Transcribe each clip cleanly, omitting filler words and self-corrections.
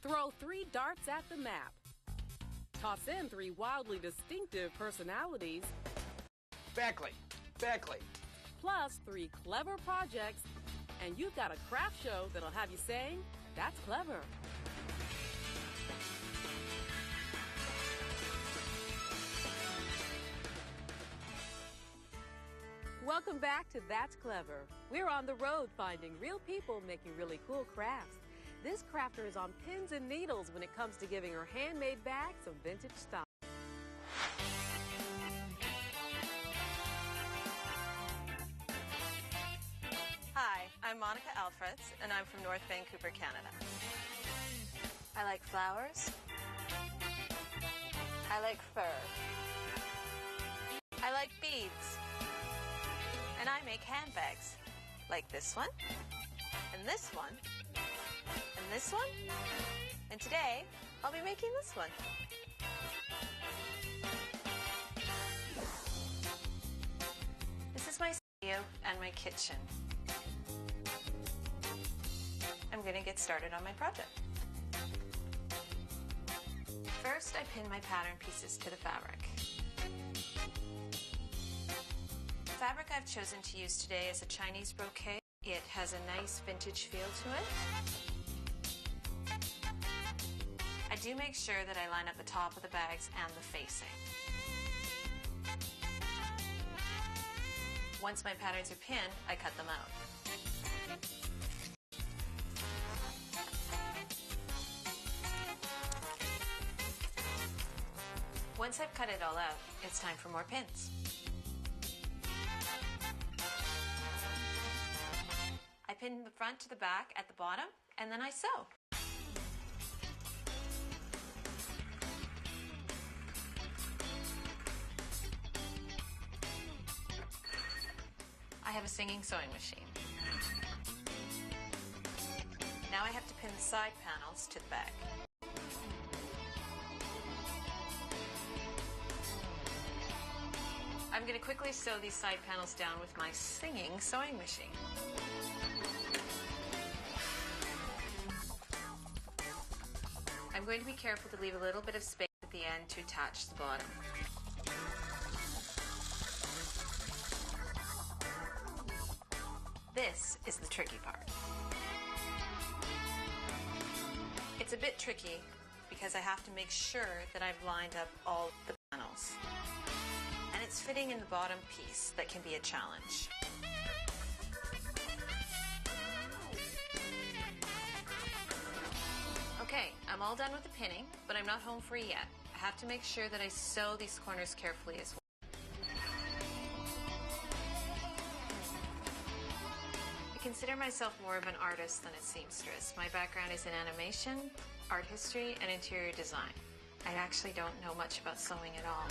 Throw 3 darts at the map. Toss in 3 wildly distinctive personalities. Beckley. Plus 3 clever projects, and you've got a craft show that'll have you saying, "That's clever." Welcome back to That's Clever. We're on the road finding real people making really cool crafts. This crafter is on pins and needles when it comes to giving her handmade bag some vintage style. Hi, I'm Monica Alfreds, and I'm from North Vancouver, Canada. I like flowers. I like fur. I like beads. And I make handbags, like this one, and this one, and this one, and today I'll be making this one. This is my studio and my kitchen. I'm going to get started on my project. First, I pin my pattern pieces to the fabric. The fabric I've chosen to use today is a Chinese brocade. It has a nice vintage feel to it. I do make sure that I line up the top of the bags and the facing. Once my patterns are pinned, I cut them out. Once I've cut it all out, it's time for more pins. I pin the front to the back at the bottom, and then I sew. I have a singing sewing machine. Now I have to pin the side panels to the bag. I'm going to quickly sew these side panels down with my singing sewing machine. I'm going to be careful to leave a little bit of space at the end to attach the bottom. This is the tricky part. It's a bit tricky because I have to make sure that I've lined up all the panels. And it's fitting in the bottom piece that can be a challenge. Okay, I'm all done with the pinning, but I'm not home free yet. I have to make sure that I sew these corners carefully as well. I consider myself more of an artist than a seamstress. My background is in animation, art history, and interior design. I actually don't know much about sewing at all.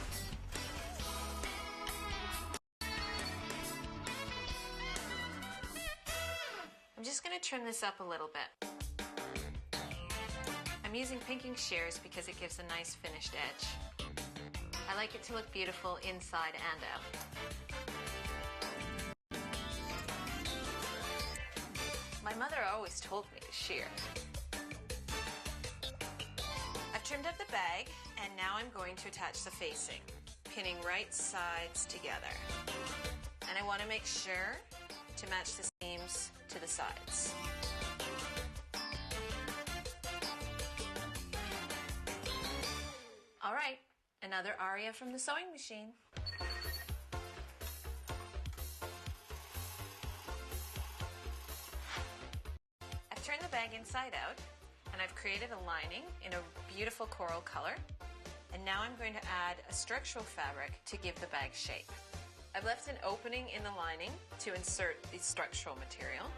I'm just going to trim this up a little bit. I'm using pinking shears because it gives a nice finished edge. I like it to look beautiful inside and out. My mother always told me to shear. I've trimmed up the bag, and now I'm going to attach the facing, pinning right sides together. And I want to make sure to match the seams to the sides. All right, another aria from the sewing machine. I've turned the bag inside out, and I've created a lining in a beautiful coral color. And now I'm going to add a structural fabric to give the bag shape. I've left an opening in the lining to insert the structural material.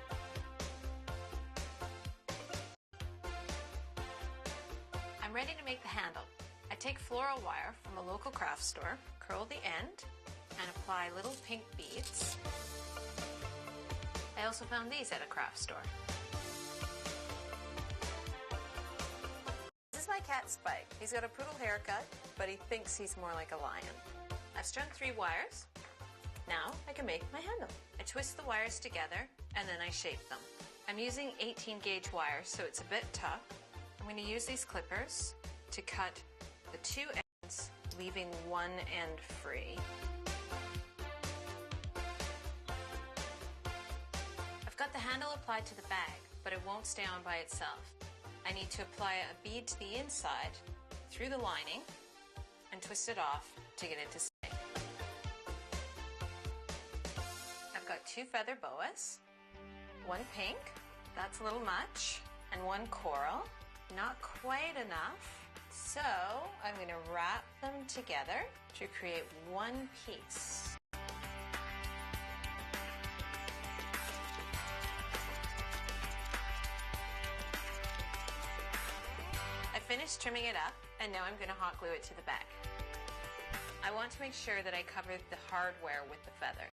I'm ready to make the handle. I take floral wire from a local craft store, curl the end, and apply little pink beads. I also found these at a craft store. This is my cat Spike. He's got a poodle haircut, but he thinks he's more like a lion. I've strung 3 wires. Now I can make my handle. I twist the wires together and then I shape them. I'm using 18 gauge wire, so it's a bit tough, I'm going to use these clippers to cut the two ends, leaving one end free. I've got the handle applied to the bag, but it won't stay on by itself. I need to apply a bead to the inside through the lining and twist it off to get it to stay. I've got two feather boas, one pink, that's a little much, and one coral, not quite enough. So I'm going to wrap them together to create one piece. I finished trimming it up, and now I'm going to hot glue it to the bag. I want to make sure that I cover the hardware with the feather.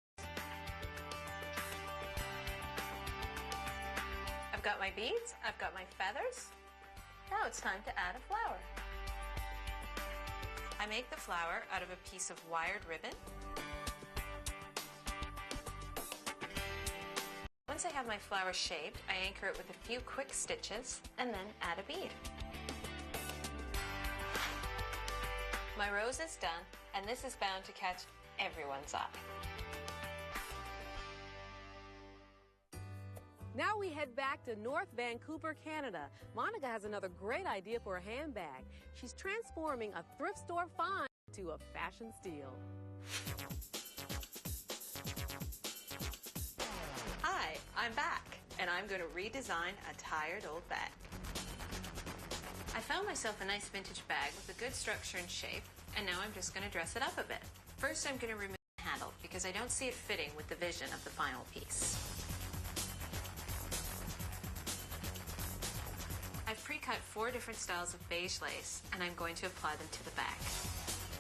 I've got my beads, I've got my feathers. Now it's time to add a flower. I make the flower out of a piece of wired ribbon. Once I have my flower shaped, I anchor it with a few quick stitches and then add a bead. My rose is done, and this is bound to catch everyone's eye. Now we head back to North Vancouver, Canada. Monica has another great idea for a handbag. She's transforming a thrift store find to a fashion steal. Hi, I'm back, and I'm going to redesign a tired old bag. I found myself a nice vintage bag with a good structure and shape, and now I'm just going to dress it up a bit. First, I'm going to remove the handle because I don't see it fitting with the vision of the final piece. I've pre-cut 4 different styles of beige lace, and I'm going to apply them to the bag.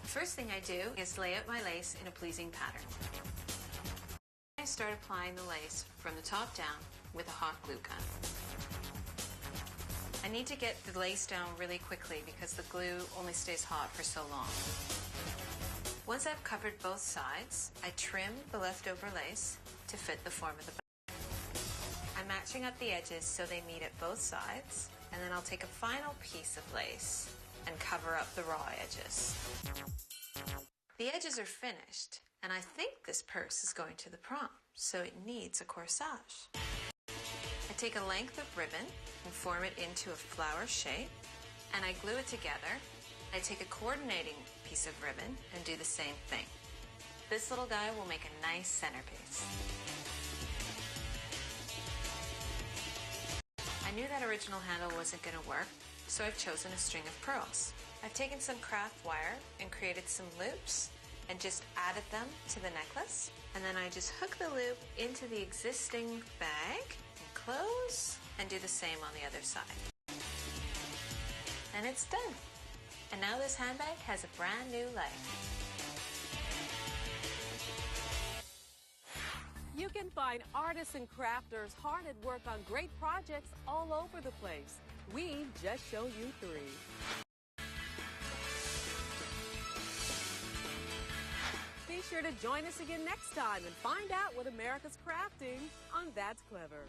First thing I do is lay out my lace in a pleasing pattern. I start applying the lace from the top down with a hot glue gun. I need to get the lace down really quickly because the glue only stays hot for so long. Once I've covered both sides, I trim the leftover lace to fit the form of the bag. I'm matching up the edges so they meet at both sides, and then I'll take a final piece of lace and cover up the raw edges. The edges are finished, and I think this purse is going to the prom, so it needs a corsage. I take a length of ribbon and form it into a flower shape, and I glue it together. I take a coordinating piece of ribbon and do the same thing. This little guy will make a nice centerpiece. I knew that original handle wasn't going to work, so I've chosen a string of pearls. I've taken some craft wire and created some loops and just added them to the necklace. And then I just hook the loop into the existing bag and close and do the same on the other side. And it's done. And now this handbag has a brand new life. You can find artists and crafters hard at work on great projects all over the place. We just show you 3. Be sure to join us again next time and find out what America's crafting on That's Clever.